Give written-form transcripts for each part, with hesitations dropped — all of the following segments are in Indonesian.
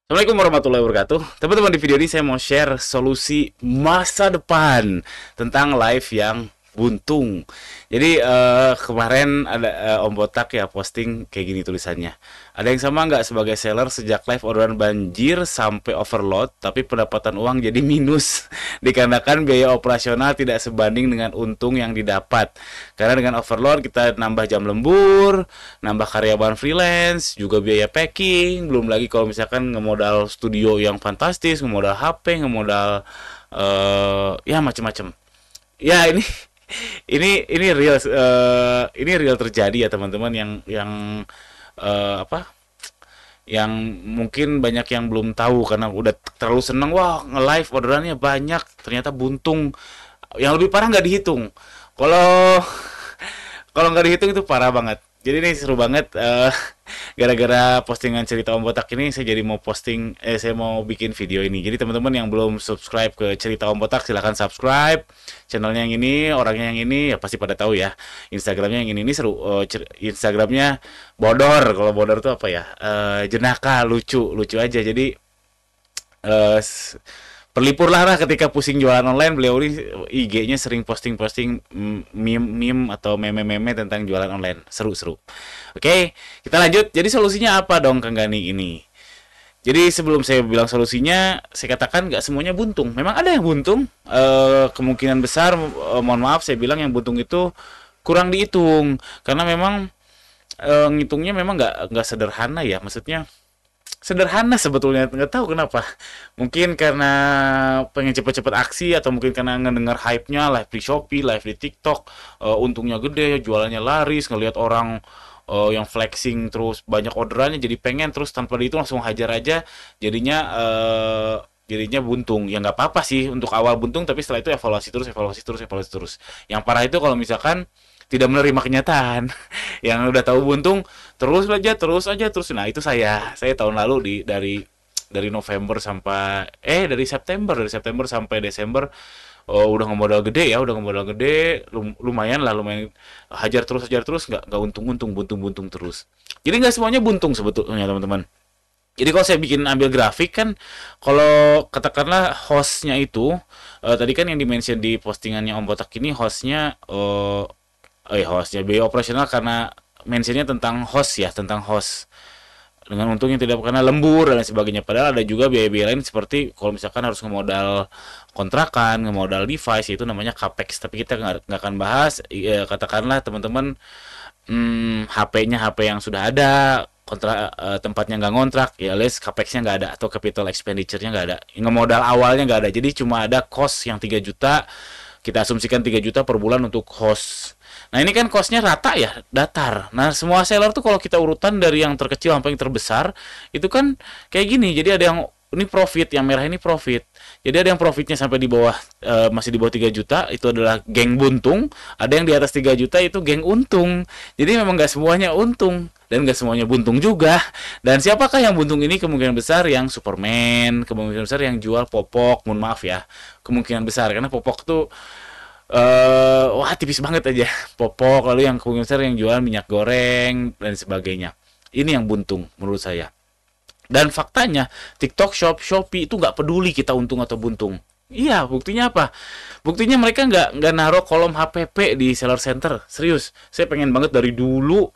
Assalamualaikum warahmatullahi wabarakatuh. Teman-teman, di video ini saya mau share solusi masa depan tentang live yang buntung. Jadi kemarin ada Om Botak ya posting kayak gini tulisannya. Ada yang sama nggak sebagai seller sejak live orderan banjir sampai overload, tapi pendapatan uang jadi minus dikarenakan biaya operasional tidak sebanding dengan untung yang didapat. Karena dengan overload kita nambah jam lembur, nambah karyawan freelance, juga biaya packing, belum lagi kalau misalkan ngemodal studio yang fantastis, ngemodal HP, ngemodal ya macam-macam. Ya ini real ini real terjadi ya teman-teman yang apa? Yang mungkin banyak yang belum tahu karena udah terlalu seneng wah nge-live orderannya banyak ternyata buntung. Yang lebih parah nggak dihitung. Kalau kalau nggak dihitung itu parah banget. Jadi ini seru banget. Gara-gara postingan cerita Om Botak ini, saya mau bikin video ini. Jadi teman-teman yang belum subscribe ke cerita Om Botak, silahkan subscribe. Channelnya yang ini, orangnya yang ini, ya pasti pada tahu ya. Instagramnya yang ini seru. Instagramnya bodor. Kalau bodor tuh apa ya? Jenaka, lucu, lucu aja. Jadi eh, berlipur lah ketika pusing jualan online. Beliau ini IG-nya sering posting-posting meme atau meme-meme tentang jualan online, seru-seru. Oke, kita lanjut. Jadi solusinya apa dong Kang Gani ini? Jadi sebelum saya bilang solusinya, saya katakan nggak semuanya buntung. Memang ada yang buntung. Kemungkinan besar, mohon maaf saya bilang yang buntung itu kurang dihitung karena memang ngitungnya memang nggak sederhana ya. Maksudnya sederhana sebetulnya, nggak tahu kenapa, mungkin karena pengen cepet-cepet aksi atau mungkin karena ngedengar hype-nya live di Shopee, live di TikTok, untungnya gede, jualannya laris, ngelihat orang yang flexing terus banyak orderannya jadi pengen terus tanpa itu langsung hajar aja, jadinya jadinya buntung. Ya nggak apa-apa sih untuk awal buntung, tapi setelah itu evaluasi terus, evaluasi terus, evaluasi terus. Yang parah itu kalau misalkan tidak menerima kenyataan. Yang udah tahu buntung terus aja terus. Nah itu saya tahun lalu dari November sampai dari September sampai Desember. Oh, udah ngemodal gede ya, udah ngemodal gede, lumayan lah, lumayan hajar terus, nggak untung-untung, buntung-buntung terus. Jadi nggak semuanya buntung sebetulnya teman-teman. Jadi kalau saya bikin ambil grafik kan, kalau katakanlah hostnya itu, tadi kan yang dimention di postingannya Om Botak ini hostnya, hostnya biaya operasional karena mentionnya tentang host ya, tentang host dengan untung yang tidak karena lembur dan sebagainya. Padahal ada juga biaya-biaya lain seperti kalau misalkan harus ngemodal kontrakan, ngemodal device, itu namanya capex. Tapi kita nggak akan bahas. Katakanlah teman-teman HP-nya HP yang sudah ada, tempatnya nggak ngontrak, ya les capexnya nggak ada atau capital expenditure-nya nggak ada, ngemodal awalnya nggak ada. Jadi cuma ada cost yang 3 juta, kita asumsikan 3 juta per bulan untuk host. Nah ini kan costnya rata ya, datar. Nah semua seller tuh kalau kita urutan dari yang terkecil sampai yang terbesar, itu kan kayak gini. Jadi ada yang ini profit, yang merah ini profit. Jadi ada yang profitnya sampai di bawah, masih di bawah 3 juta, itu adalah geng buntung. Ada yang di atas 3 juta, itu geng untung. Jadi memang nggak semuanya untung. Dan nggak semuanya buntung juga. Dan siapakah yang buntung ini? Kemungkinan besar yang Superman, kemungkinan besar yang jual popok, mohon maaf ya. Kemungkinan besar, karena popok tuh wah tipis banget aja popok, lalu yang kemungkinan besar yang jual minyak goreng dan sebagainya. Ini yang buntung menurut saya. Dan faktanya TikTok Shop, Shopee itu nggak peduli kita untung atau buntung. Iya, buktinya apa? Buktinya mereka nggak naruh kolom HPP di seller center. Serius, saya pengen banget dari dulu.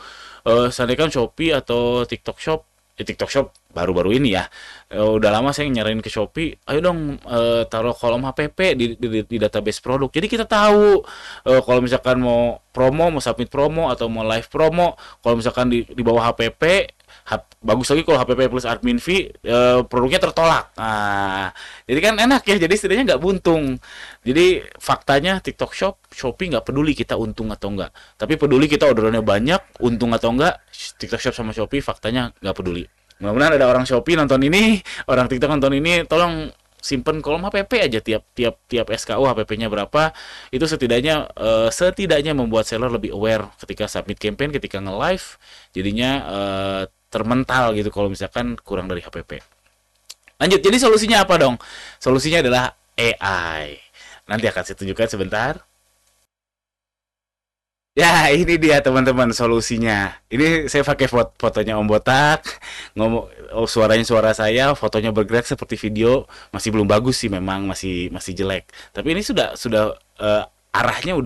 Seandainya kan Shopee atau TikTok Shop, TikTok Shop baru-baru ini ya. Udah lama saya nyariin ke Shopee, ayo dong taruh kolom HPP di database produk. Jadi kita tahu kalau misalkan mau promo, mau submit promo atau mau live promo, kalau misalkan di bawah HPP, bagus lagi kalau HPP plus admin fee, produknya tertolak. Nah, jadi kan enak ya. Jadi setidaknya nggak buntung. Jadi faktanya TikTok Shop, Shopee nggak peduli kita untung atau enggak. Tapi peduli kita orderannya banyak, untung atau enggak. TikTok Shop sama Shopee faktanya nggak peduli. Mudah-mudahan ada orang Shopee nonton ini, orang TikTok nonton ini, tolong simpen kolom HPP aja tiap tiap tiap SKU HPP-nya berapa. Itu setidaknya membuat seller lebih aware ketika submit campaign, ketika nge-live, jadinya termental gitu kalau misalkan kurang dari HPP. Lanjut, jadi solusinya apa dong? Solusinya adalah AI. Nanti akan saya tunjukkan sebentar. Ya, ini dia teman-teman solusinya. Ini saya pakai fotonya Om Botak, ngomong oh, suaranya suara saya, fotonya bergerak seperti video, masih belum bagus sih memang, masih masih jelek. Tapi ini sudah arahnya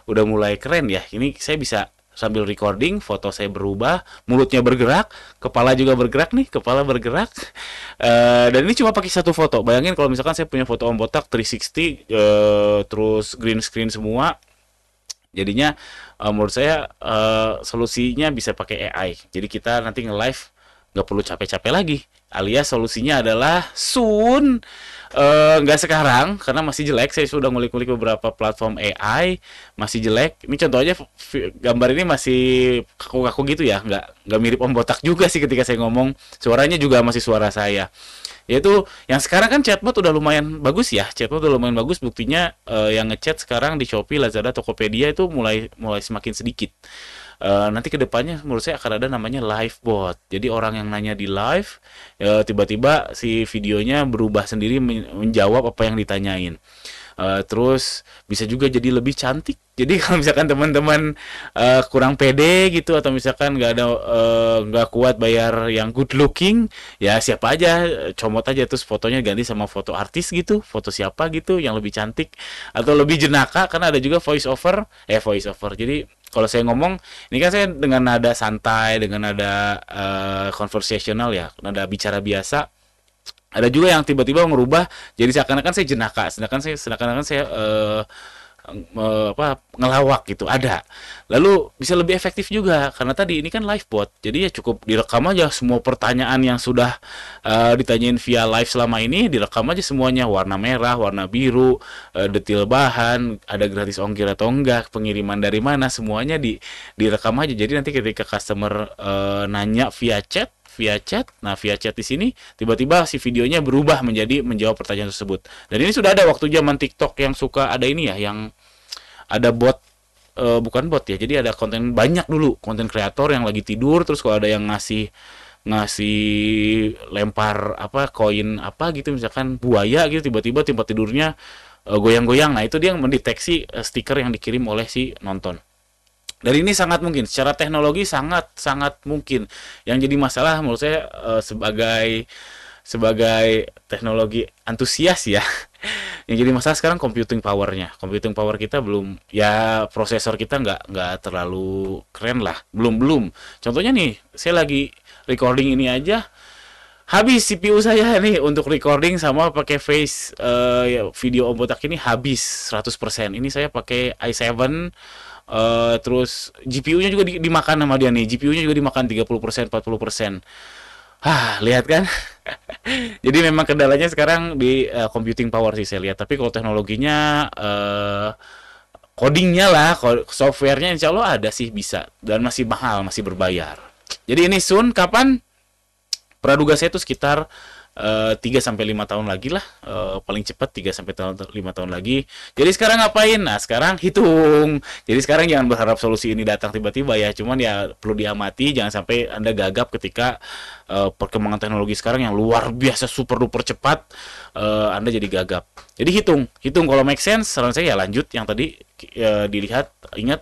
udah mulai keren ya. Ini saya bisa sambil recording, foto saya berubah, mulutnya bergerak, kepala juga bergerak nih, kepala bergerak. Dan ini cuma pakai satu foto. Bayangin kalau misalkan saya punya foto Om Botak 360 terus green screen semua. Jadinya menurut saya solusinya bisa pakai AI. Jadi kita nanti nge-live nggak perlu capek-capek lagi. Alias solusinya adalah soon, nggak sekarang karena masih jelek. Saya sudah ngulik-ngulik beberapa platform AI masih jelek. Ini contoh aja gambar ini masih kaku-kaku gitu ya, nggak mirip Om Botak juga sih ketika saya ngomong. Suaranya juga masih suara saya. Yaitu yang sekarang kan chatbot udah lumayan bagus ya, chatbot udah lumayan bagus, buktinya yang ngechat sekarang di Shopee, Lazada, Tokopedia itu mulai mulai semakin sedikit. Nanti kedepannya menurut saya akan ada namanya live bot. Jadi orang yang nanya di live, tiba-tiba si videonya berubah sendiri menjawab apa yang ditanyain. Terus bisa juga jadi lebih cantik. Jadi kalau misalkan teman-teman kurang pede gitu atau misalkan nggak kuat bayar yang good looking, ya siapa aja comot aja terus fotonya ganti sama foto artis gitu, foto siapa gitu yang lebih cantik atau lebih jenaka karena ada juga voice over. Jadi kalau saya ngomong ini kan saya dengan nada santai, dengan nada conversational ya, nada bicara biasa. Ada juga yang tiba-tiba merubah jadi seakan-akan saya jenaka, sedangkan saya apa ngelawak gitu ada. Lalu bisa lebih efektif juga karena tadi ini kan live bot. Jadi ya cukup direkam aja semua pertanyaan yang sudah ditanyain via live selama ini, direkam aja semuanya, warna merah, warna biru, detail bahan, ada gratis ongkir atau enggak, pengiriman dari mana, semuanya direkam aja. Jadi nanti ketika customer nanya via chat di sini tiba-tiba si videonya berubah menjadi menjawab pertanyaan tersebut. Dan ini sudah ada waktu zaman TikTok yang suka ada ini ya, yang ada bot, bukan bot ya. Jadi ada konten banyak dulu, konten kreator yang lagi tidur terus kalau ada yang ngasih ngasih lempar apa koin apa gitu misalkan buaya gitu tiba-tiba tempat tidurnya goyang-goyang. Nah, itu dia mendeteksi stiker yang dikirim oleh si nonton. Dan ini sangat mungkin, secara teknologi sangat mungkin. Yang jadi masalah menurut saya sebagai sebagai teknologi antusias ya. Yang jadi masalah sekarang computing power kita belum, ya prosesor kita nggak terlalu keren lah, belum. Contohnya nih, saya lagi recording ini aja habis CPU saya nih untuk recording sama pakai face ya, video Om Botak ini habis 100%. Ini saya pakai i7, terus GPU-nya juga dimakan sama dia nih. GPU-nya juga dimakan 30%, 40%. Lihat kan? Jadi memang kendalanya sekarang di computing power sih saya lihat. Tapi kalau teknologinya codingnya lah, softwarenya insya Allah ada sih bisa. Dan masih mahal, masih berbayar. Jadi ini Sun kapan? Praduga saya itu sekitar 3 sampai 5 tahun lagi lah, paling cepat 3 sampai 5 tahun lagi. Jadi sekarang ngapain? Nah, sekarang hitung. Jadi sekarang jangan berharap solusi ini datang tiba-tiba ya, cuman ya perlu diamati jangan sampai Anda gagap ketika perkembangan teknologi sekarang yang luar biasa super duper cepat, Anda jadi gagap. Jadi hitung kalau make sense, saran saya ya lanjut yang tadi dilihat, ingat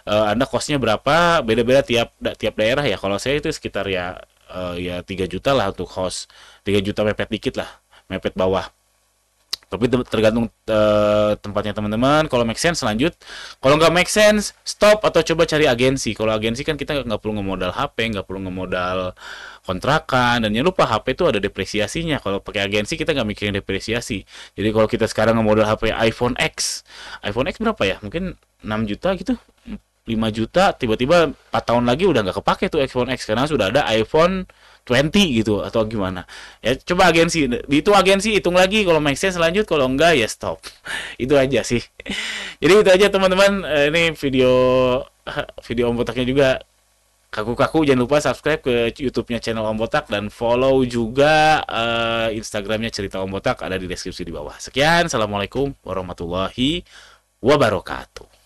Anda costnya berapa, beda-beda tiap daerah ya. Kalau saya itu sekitar ya 3 juta lah untuk host, 3 juta mepet dikit lah, mepet bawah. Tapi tergantung tempatnya teman-teman. Kalau make sense lanjut, kalau nggak make sense stop atau coba cari agensi. Kalau agensi kan kita nggak perlu ngemodal HP, nggak perlu ngemodal kontrakan, dan jangan lupa HP itu ada depresiasinya. Kalau pakai agensi kita nggak mikirin depresiasi. Jadi kalau kita sekarang ngemodal HP iPhone X berapa ya, mungkin 6 juta gitu, 5 juta, tiba-tiba 4 tahun lagi udah nggak kepake tuh iPhone X karena sudah ada iPhone 20 gitu atau gimana. Ya coba agensi hitung lagi, kalau make sense lanjut, kalau enggak ya stop. Itu aja sih. Jadi itu aja teman-teman. Ini video video Om Botaknya juga kaku-kaku. Jangan lupa subscribe ke YouTube-nya channel Om Botak dan follow juga Instagramnya Cerita Om Botak, ada di deskripsi di bawah. Sekian, assalamualaikum warahmatullahi wabarakatuh.